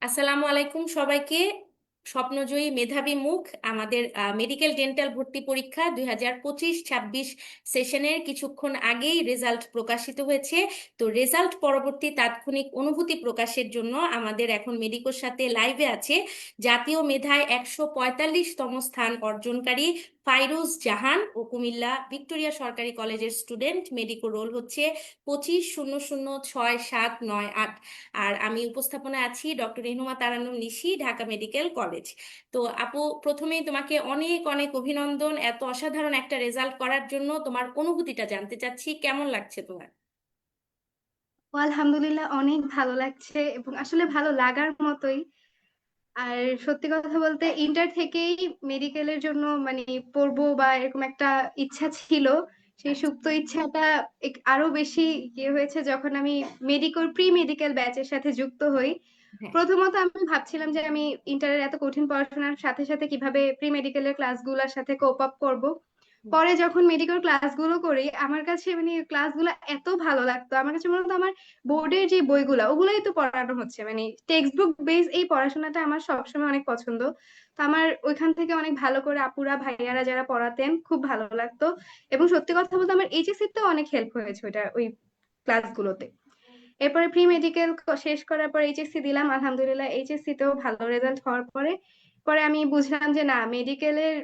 আসসালামু আলাইকুম সবাইকে। স্বপ্নজয়ী মেধাবী মুখ আমাদের মেডিকেল ডেন্টাল ভর্তি পরীক্ষা 2025-26 সেশনের কিছুক্ষণ আগেই রেজাল্ট প্রকাশিত হয়েছে। তো রেজাল্ট পরবর্তী তাৎক্ষণিক অনুভূতি প্রকাশের জন্য আমাদের এখন মেডিকোর সাথে লাইভে আছে জাতীয় মেধায় 145তম স্থান অর্জনকারী ফাইরুজ জাহান ও কুমিল্লা ভিক্টোরিয়া সরকারি কলেজের স্টুডেন্ট। মেডিকো রোল হচ্ছে 25006798। আর আমি উপস্থাপনায় আছি ডক্টর রেহনুমা তারান্নুম নিশি, ঢাকা মেডিকেল কলেজ। তো আপু, প্রথমেই তোমাকে অনেক অনেক অভিনন্দন এত অসাধারণ একটা রেজাল্ট করার জন্য। তোমার অনুভূতিটা জানতে চাচ্ছি, কেমন লাগছে তোমার? আলহামদুলিল্লাহ, অনেক ভালো লাগছে এবং আসলে ভালো লাগার মতোই। আর সত্যি কথা বলতে ইন্টার থেকেই মেডিকেলের জন্য মানে পড়বো বা এরকম একটা ইচ্ছা ছিল। সেই আচ্ছা। সুপ্ত ইচ্ছাটা আরো বেশি হয়েছে যখন আমি মেডিকেল প্রি মেডিকেল ব্যাচের সাথে যুক্ত হই। হ্যাঁ। প্রথমত আমি ভাবছিলাম যে আমি ইন্টারের এত কঠিন পড়াশোনার সাথে সাথে কিভাবে প্রি মেডিকেলের ক্লাসগুলোর সাথে কোপ আপ করব। হুম। পরে যখন মেডিকেল ক্লাসগুলো করি আমার কাছে মানে ক্লাসগুলো এত ভালো লাগতো। আমার কাছে মনে হতো আমার বোর্ডের যে বইগুলা ওগুলাই তো পড়ানো হচ্ছে, মানে টেক্সট বুক বেস এই পড়াশোনাটা আমার সবসময় অনেক পছন্দ। তো আমার ওইখান থেকে অনেক ভালো করে আপুরা ভাইয়ারা যারা পড়াতেন খুব ভালো লাগতো। এবং সত্যি কথা বলতে আমার এইচএসসি তেও অনেক হেল্প হয়েছে ওইটা ওই ক্লাসগুলোতে। এরপরে প্রি মেডিকেল শেষ করার পর এইচএসসি দিলাম, আলহামদুলিল্লাহ এইচএসসি তেও ভালো রেজাল্ট হওয়ার পরে পরে আমি বুঝলাম যে না, মেডিকেলের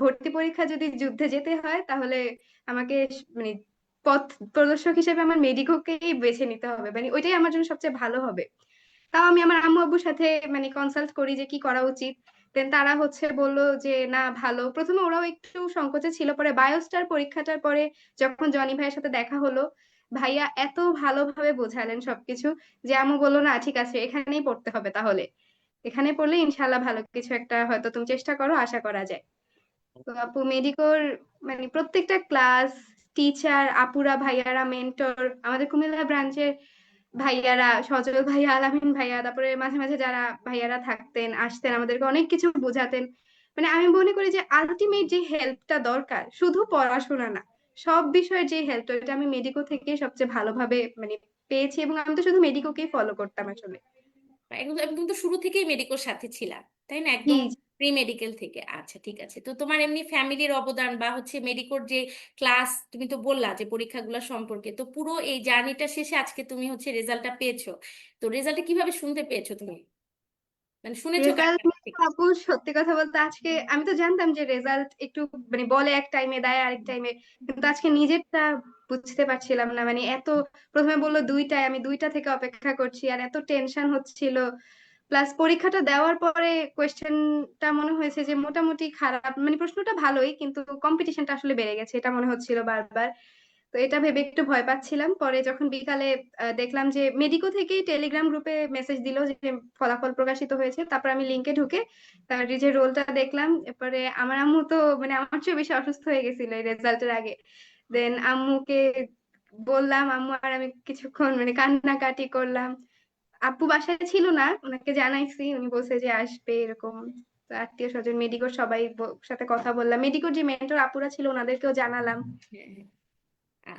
ভর্তি পরীক্ষা যদি যুদ্ধে যেতে হয় তাহলে আমাকে মানে পথ প্রদর্শক হিসেবে আমার মেডিকোকেই বেছে নিতে হবে, মানে ওইটাই আমার জন্য সবচেয়ে ভালো হবে। তাও আমি আমার আম্মু আব্বুর সাথে মানে কনসাল্ট করি যে কি করা উচিত। দেন তারা বললো যে না ভালো, প্রথমে ওরাও একটু সংকোচে ছিল, পরে বায়োস্টার পরীক্ষাটার পরে যখন জনি ভাইয়ের সাথে দেখা হলো, ভাইয়া এত ভালোভাবে বোঝালেন সবকিছু যে আম্মু বললো না ঠিক আছে এখানেই পড়তে হবে, তাহলে এখানে পড়লে ইনশাল্লাহ ভালো কিছু একটা হয়তো তুমি চেষ্টা করো, আশা করা যায়। তো আপু মেডিকোর মানে প্রত্যেকটা ক্লাস, টিচার, আপুরা ভাইয়ারা, মেন্টর, আমাদের কুমিল্লা ব্রাঞ্চের ভাইয়ারা, সজল ভাইয়া, আলামিন ভাইয়া, তারপরে মাঝে মাঝে যারা ভাইয়ারা থাকতেন আসতেন আমাদেরকে অনেক কিছু বোঝাতেন। মানে আমি মনে করি যে আলটিমেট যে হেল্পটা দরকার শুধু পড়াশোনা না, সব বিষয়ের যে হেল্প, এটা আমি মেডিকো থেকে সবচেয়ে ভালোভাবে মানে পেয়েছি। এবং আমি তো শুধু মেডিকোকেই ফলো করতাম আসলে। একদম একদম তো শুরু থেকেই মেডিকোর সাথে ছিলা, তাই না? জি একদম জি। প্রি মেডিকেল থেকে। আচ্ছা, ঠিক আছে। তো তোমার এমনি ফ্যামিলির অবদান বা হচ্ছে মেডিকোর যে ক্লাস, তুমি তো বললা যে পরীক্ষাগুলো সম্পর্কে, তো পুরো এই জার্নিটা শেষে আজকে তুমি হচ্ছে রেজাল্টটা পেয়েছো। তো রেজাল্টটা কিভাবে শুনতে পেয়েছো তুমি, মানে শুনেছো কার রেজাল্ট কাছ থেকে? আপু সত্যি কথা বলতে আজকে আমি তো জানতাম যে রেজাল্ট একটু মানে বলে এক টাইমে দেয় আরেক টাইমে, কিন্তু আজকে নিজেরটা বুঝতে পারছিলাম না। মানে এত প্রথমে বললো দুইটায়, আমি দুইটা থেকে অপেক্ষা করছি আর এত টেনশন হচ্ছিল। প্লাস পরীক্ষাটা দেওয়ার পরে কোয়েশ্চেনটা মনে হয়েছে যে মোটামুটি খারাপ, মানে প্রশ্নটা ভালোই কিন্তু কম্পিটিশনটা আসলে বেড়ে গেছে এটা মনে হচ্ছিল বারবার। তো এটা ভেবে একটু ভয় পাচ্ছিলাম। পরে যখন বিকালে দেখলাম যে মেডিকো থেকেই টেলিগ্রাম গ্রুপে মেসেজ দিল যে ফলাফল প্রকাশিত হয়েছে, তারপর আমি লিংকে ঢুকে তার যে রোলটা দেখলাম। এরপরে আমার আম্মু তো মানে আমার চেয়ে বেশি অসুস্থ হয়ে গেছিল এই রেজাল্টের আগে। দেন আম্মুকে বললাম, আম্মু আর আমি কিছুক্ষণ মানে কান্নাকাটি করলাম। আপু বাসায় ছিল না, ওনাকে জানাইছি, উনি বলছে যে আসবে এরকম। তো আত্মীয় স্বজন মেডিকোর সবাই সাথে কথা বললাম, মেডিকোর যে মেন্টর আপুরা ছিল ওনাদেরকেও জানালাম। হ্যাঁ, হ্যাঁ।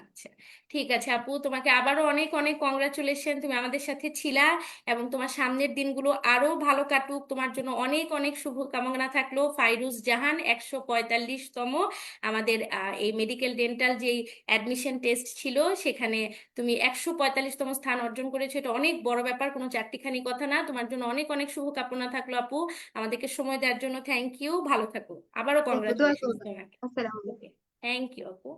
আচ্ছা, ঠিক আছে আপু, তোমাকে আবারও অনেক অনেক কংগ্রাচুলেশন, তুমি আমাদের সাথে ছিলা। এবং তোমার সামনের দিনগুলো আরো ভালো কাটুক, তোমার জন্য অনেক অনেক শুভকামনা থাকলো। ফাইরুজ জাহান 145তম আমাদের এই মেডিকেল ডেন্টাল যেই অ্যাডমিশন টেস্ট ছিল সেখানে তুমি 145তম স্থান অর্জন করেছো। এটা অনেক বড় ব্যাপার, কোনো চারটিখানি কথা না। তোমার জন্য অনেক অনেক শুভকামনা থাকলো আপু। আমাদেরকে সময় দেওয়ার জন্য থ্যাংক ইউ, ভালো থাকো। আবারও দোয়া কংগ্রাচুলেশন করবেন। তোমাকে। আসসালামু আলাইকুম। ওকে, থ্যাংক ইউ আপু।